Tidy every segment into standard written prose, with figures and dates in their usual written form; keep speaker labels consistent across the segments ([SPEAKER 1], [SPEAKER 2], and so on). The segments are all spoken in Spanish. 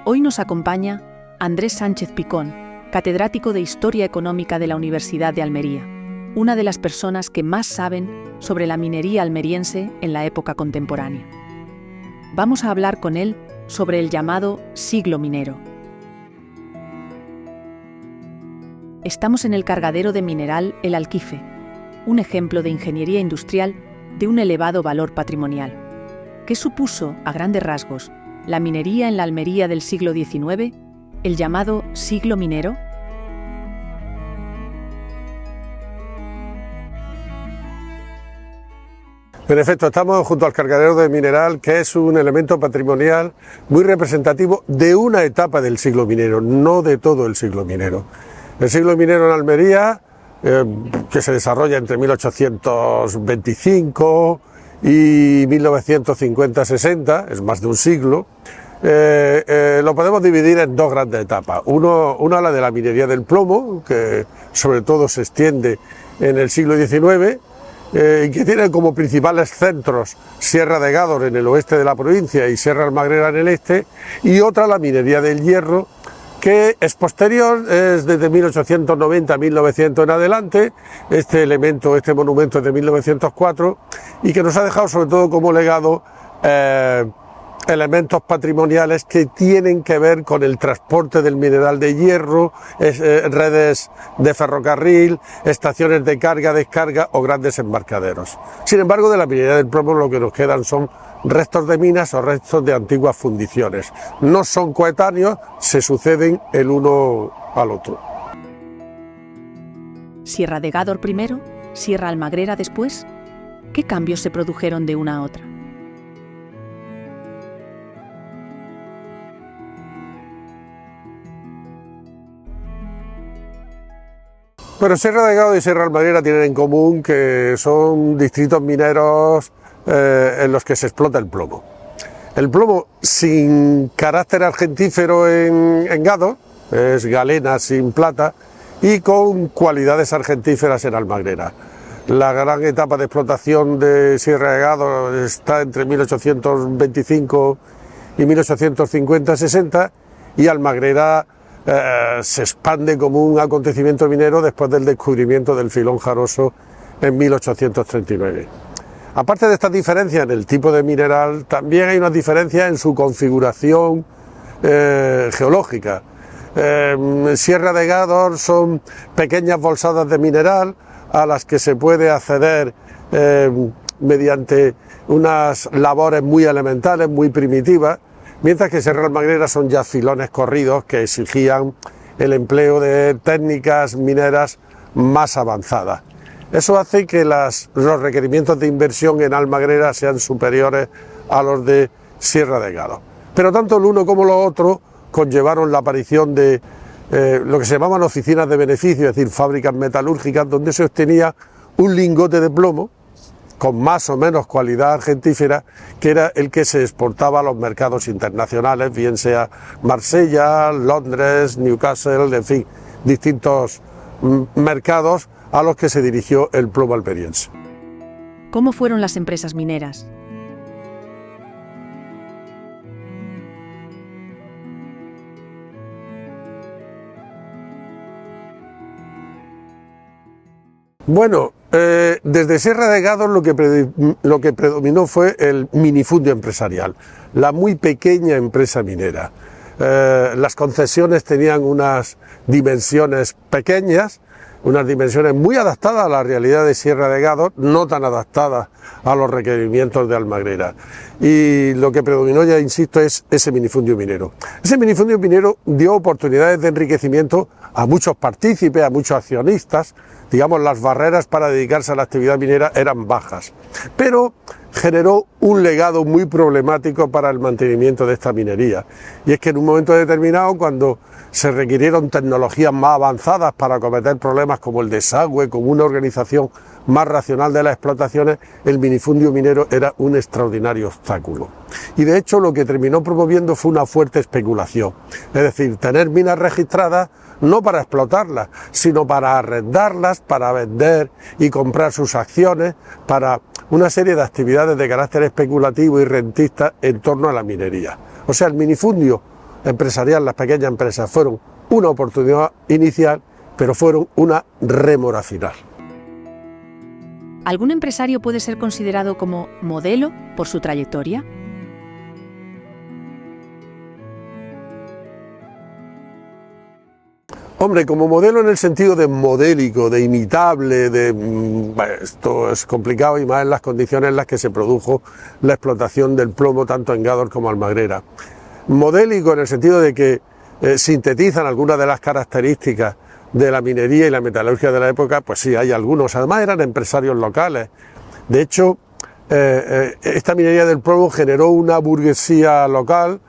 [SPEAKER 1] Hoy nos acompaña Andrés Sánchez Picón, catedrático de Historia Económica de la Universidad de Almería, una de las personas que más saben sobre la minería almeriense en la época contemporánea. Vamos a hablar con él sobre el llamado siglo minero. Estamos en el cargadero de mineral El Alquife, un ejemplo de ingeniería industrial de un elevado valor patrimonial. ¿Qué supuso, a grandes rasgos, la minería en la Almería del siglo XIX, el llamado siglo minero?
[SPEAKER 2] En efecto, estamos junto al cargadero de mineral, que es un elemento patrimonial muy representativo de una etapa del siglo minero, no de todo el siglo minero. El siglo minero en Almería, que se desarrolla entre 1825 y 1950-60, es más de un siglo, lo podemos dividir en dos grandes etapas. Una la de la minería del plomo, que sobre todo se extiende en el siglo XIX, y que tiene como principales centros Sierra de Gádor en el oeste de la provincia y Sierra Almagrera en el este, y otra la minería del hierro, que es posterior, es desde 1890 a 1900 en adelante. Este monumento es de 1904 y que nos ha dejado sobre todo como legado elementos patrimoniales que tienen que ver con el transporte del mineral de hierro, redes de ferrocarril, estaciones de carga, descarga o grandes embarcaderos. Sin embargo, de la minería del plomo lo que nos quedan son restos de minas o restos de antiguas fundiciones. No son coetáneos, se suceden el uno al otro.
[SPEAKER 1] Sierra de Gádor primero, Sierra Almagrera después. ¿Qué cambios se produjeron de una a otra?
[SPEAKER 2] Pero Sierra de Gádor y Sierra Almagrera tienen en común que son distritos mineros en los que se explota el plomo. El plomo sin carácter argentífero en Gádor, es galena sin plata, y con cualidades argentíferas en Almagrera. La gran etapa de explotación de Sierra de Gádor está entre 1825 y 1850-60, y Almagrera se expande como un acontecimiento minero después del descubrimiento del filón jaroso en 1839. Aparte de estas diferencias en el tipo de mineral, también hay unas diferencias en su configuración geológica. Sierra de Gádor son pequeñas bolsadas de mineral a las que se puede acceder mediante unas labores muy elementales, muy primitivas, mientras que Sierra Almagrera son ya filones corridos que exigían el empleo de técnicas mineras más avanzadas. Eso hace que los requerimientos de inversión en Almagrera sean superiores a los de Sierra de Gádor. Pero tanto el uno como lo otro conllevaron la aparición de lo que se llamaban oficinas de beneficio, es decir, fábricas metalúrgicas donde se obtenía un lingote de plomo con más o menos cualidad argentífera, que era el que se exportaba a los mercados internacionales, bien sea Marsella, Londres, Newcastle, en fin, distintos mercados a los que se dirigió el plomo almeriense.
[SPEAKER 1] ¿Cómo fueron las empresas mineras?
[SPEAKER 2] Bueno, desde Sierra de Gádor lo que predominó fue el minifundio empresarial, la muy pequeña empresa minera. Las concesiones tenían unas dimensiones pequeñas, unas dimensiones muy adaptadas a la realidad de Sierra de Gádor, no tan adaptadas a los requerimientos de Almagrera. Y lo que predominó, ya insisto, es ese minifundio minero. Ese minifundio minero dio oportunidades de enriquecimiento a muchos partícipes, a muchos accionistas. Digamos, las barreras para dedicarse a la actividad minera eran bajas, pero generó un legado muy problemático para el mantenimiento de esta minería. Y es que en un momento determinado, cuando se requirieron tecnologías más avanzadas para acometer problemas como el desagüe, como una organización más racional de las explotaciones, el minifundio minero era un extraordinario obstáculo. Y de hecho lo que terminó promoviendo fue una fuerte especulación, es decir, tener minas registradas no para explotarlas, sino para arrendarlas, para vender y comprar sus acciones, para una serie de actividades de carácter especulativo y rentista en torno a la minería. O sea, el minifundio empresarial, las pequeñas empresas, fueron una oportunidad inicial, pero fueron una rémora final.
[SPEAKER 1] ¿Algún empresario puede ser considerado como modelo por su trayectoria?
[SPEAKER 2] Hombre, como modelo en el sentido de modélico, de imitable, esto es complicado y más en las condiciones en las que se produjo la explotación del plomo tanto en Gádor como Almagrera. Modélico en el sentido de que sintetizan algunas de las características de la minería y la metalurgia de la época, pues sí, hay algunos. Además eran empresarios locales. De hecho, esta minería del plomo generó una burguesía local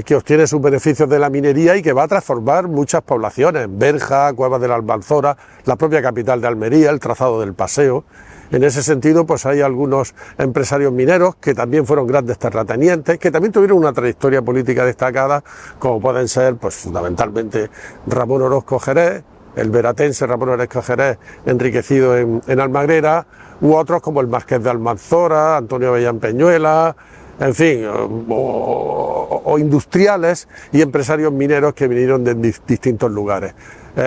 [SPEAKER 2] que obtiene sus beneficios de la minería y que va a transformar muchas poblaciones, Berja, Cuevas de la Almanzora, la propia capital de Almería, el trazado del Paseo. En ese sentido, pues hay algunos empresarios mineros que también fueron grandes terratenientes, que también tuvieron una trayectoria política destacada, como pueden ser, pues fundamentalmente Ramón Orozco Jerez, el veratense Ramón Orozco Jerez, enriquecido en Almagrera, u otros como el Marqués de Almanzora, Antonio Avellán Peñuela, en fin, o industriales y empresarios mineros que vinieron de distintos lugares.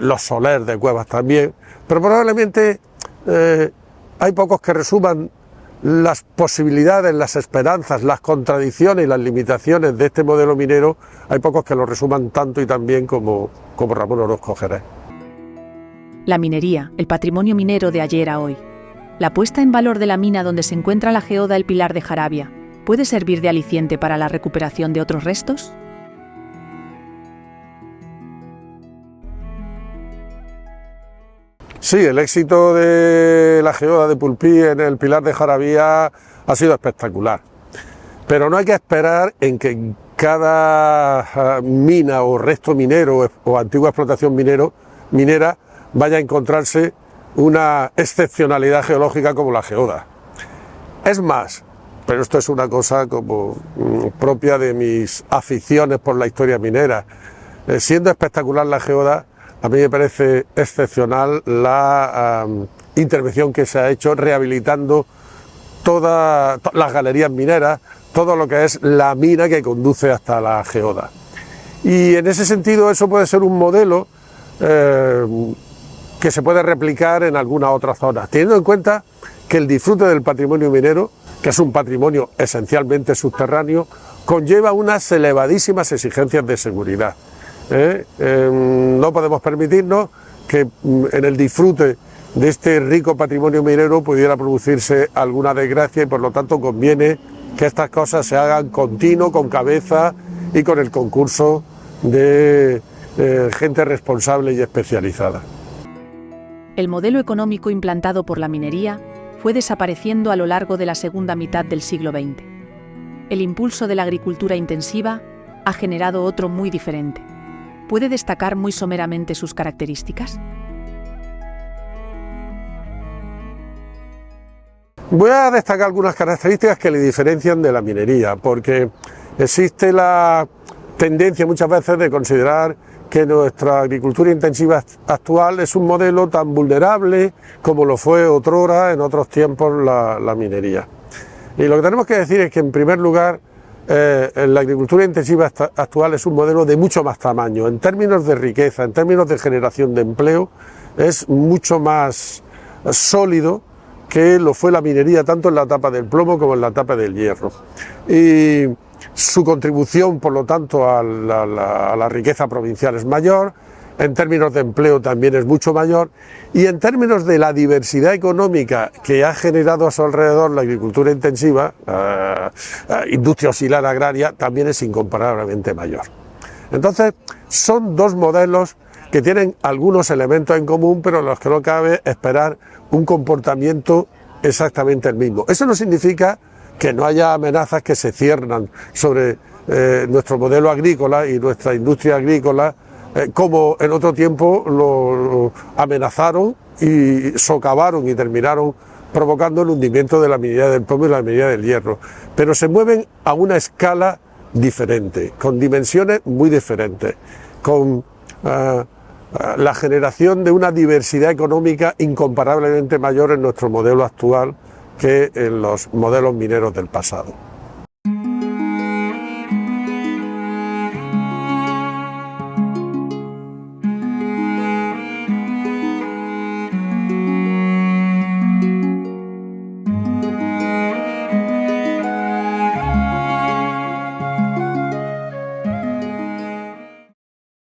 [SPEAKER 2] Los Soler de Cuevas también, pero probablemente hay pocos que resuman las posibilidades, las esperanzas, las contradicciones y las limitaciones de este modelo minero, hay pocos que lo resuman tanto y tan bien como Ramón Orozco Jerez.
[SPEAKER 1] La minería, el patrimonio minero de ayer a hoy. La puesta en valor de la mina donde se encuentra la geoda El Pilar de Jarabia, ¿puede servir de aliciente para la recuperación de otros restos?
[SPEAKER 2] Sí, el éxito de la geoda de Pulpí en el Pilar de Jarabía ha sido espectacular, pero no hay que esperar en que cada mina o resto minero o antigua explotación minera vaya a encontrarse una excepcionalidad geológica como la geoda. Es más, pero esto es una cosa como propia de mis aficiones por la historia minera. Siendo espectacular la geoda, a mí me parece excepcional la intervención que se ha hecho rehabilitando todas las galerías mineras, todo lo que es la mina que conduce hasta la geoda. Y en ese sentido eso puede ser un modelo que se puede replicar en algunas otras zonas, teniendo en cuenta que el disfrute del patrimonio minero, que es un patrimonio esencialmente subterráneo, conlleva unas elevadísimas exigencias de seguridad. No podemos permitirnos que en el disfrute de este rico patrimonio minero pudiera producirse alguna desgracia y por lo tanto conviene que estas cosas se hagan continuo, con cabeza y con el concurso de gente responsable y especializada.
[SPEAKER 1] El modelo económico implantado por la minería fue desapareciendo a lo largo de la segunda mitad del siglo XX. El impulso de la agricultura intensiva ha generado otro muy diferente. ¿Puede destacar muy someramente sus características?
[SPEAKER 2] Voy a destacar algunas características que le diferencian de la minería, porque existe la tendencia muchas veces de considerar que nuestra agricultura intensiva actual es un modelo tan vulnerable como lo fue otrora, en otros tiempos, la minería. Y lo que tenemos que decir es que, en primer lugar, la agricultura intensiva actual es un modelo de mucho más tamaño. En términos de riqueza, en términos de generación de empleo, es mucho más sólido que lo fue la minería, tanto en la etapa del plomo como en la etapa del hierro. Y su contribución, por lo tanto, a la riqueza provincial es mayor, en términos de empleo también es mucho mayor, y en términos de la diversidad económica que ha generado a su alrededor la agricultura intensiva, industria auxiliar agraria, también es incomparablemente mayor. Entonces, son dos modelos que tienen algunos elementos en común, pero en los que no cabe esperar un comportamiento exactamente el mismo. Eso no significa que no haya amenazas que se ciernan sobre nuestro modelo agrícola y nuestra industria agrícola, como en otro tiempo lo amenazaron y socavaron y terminaron provocando el hundimiento de la minería del plomo y la minería del hierro. Pero se mueven a una escala diferente, con dimensiones muy diferentes, con la generación de una diversidad económica incomparablemente mayor en nuestro modelo actual que en los modelos mineros del pasado.